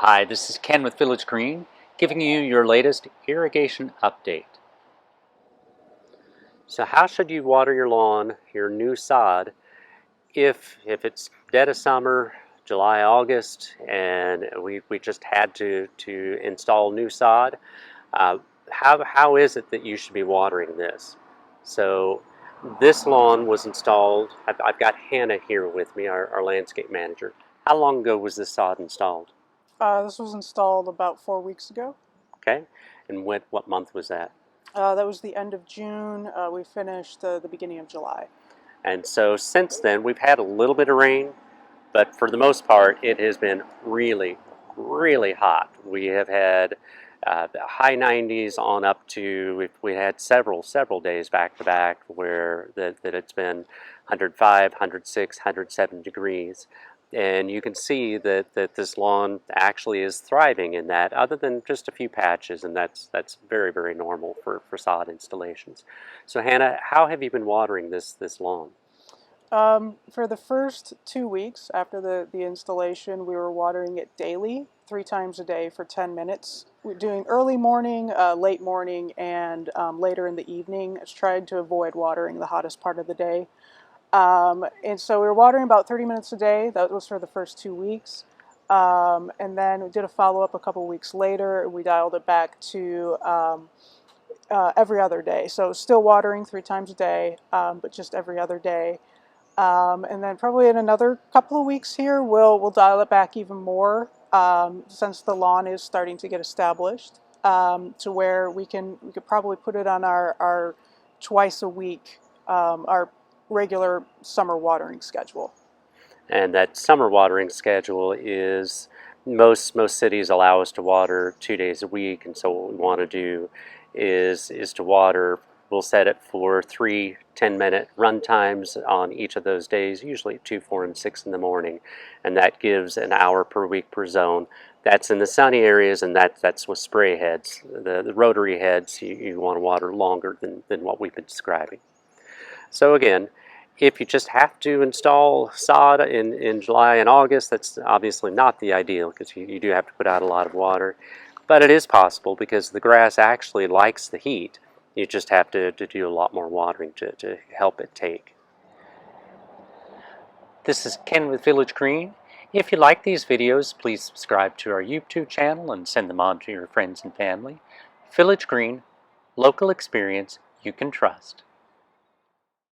Hi, this is Ken with Village Green, giving you your latest irrigation update. So how should you water your lawn, your new sod, if it's dead of summer, July, August, and we just had to install new sod? Uh, how is it that you should be watering this? So this lawn was installed, I've got Hannah here with me, our landscape manager. How long ago was this sod installed? This was installed about 4 weeks ago. Okay, and what month was that? That was the end of June. We finished the beginning of July. And so since then, we've had a little bit of rain, but for the most part, it has been really, really hot. We have had the high 90s on up to, we had several days back to back where that it's been 105, 106, 107 degrees. And you can see that this lawn actually is thriving in that, other than just a few patches, and that's very normal for sod installations. So Hannah, how have you been watering this lawn? For the first 2 weeks after the installation, we were watering it daily, 3 times a day for 10 minutes. We're doing early morning, late morning, and later in the evening. It's trying to avoid watering the hottest part of the day. And so we were watering about 30 minutes a day. That was for the first 2 weeks. And then we did a follow-up a couple weeks later. We dialed it back to every other day. So still watering 3 times a day, but just every other day. And then probably in another couple of weeks here, we'll dial it back even more since the lawn is starting to get established to where we could probably put it on our twice a week, our regular summer watering schedule. And that summer watering schedule is most cities allow us to water 2 days a week, and so what we want to do is to water. We'll set it for 3 10-minute run times on each of those days, usually 2, 4, and 6 in the morning, and that gives an hour per week per zone. That's in the sunny areas, and that's with spray heads. The rotary heads, you want to water longer than what we've been describing. So again, if you just have to install sod in July and August, that's obviously not the ideal because you do have to put out a lot of water. But it is possible because the grass actually likes the heat. You just have to do a lot more watering to help it take. This is Ken with Village Green. If you like these videos, please subscribe to our YouTube channel and send them on to your friends and family. Village Green, local experience you can trust.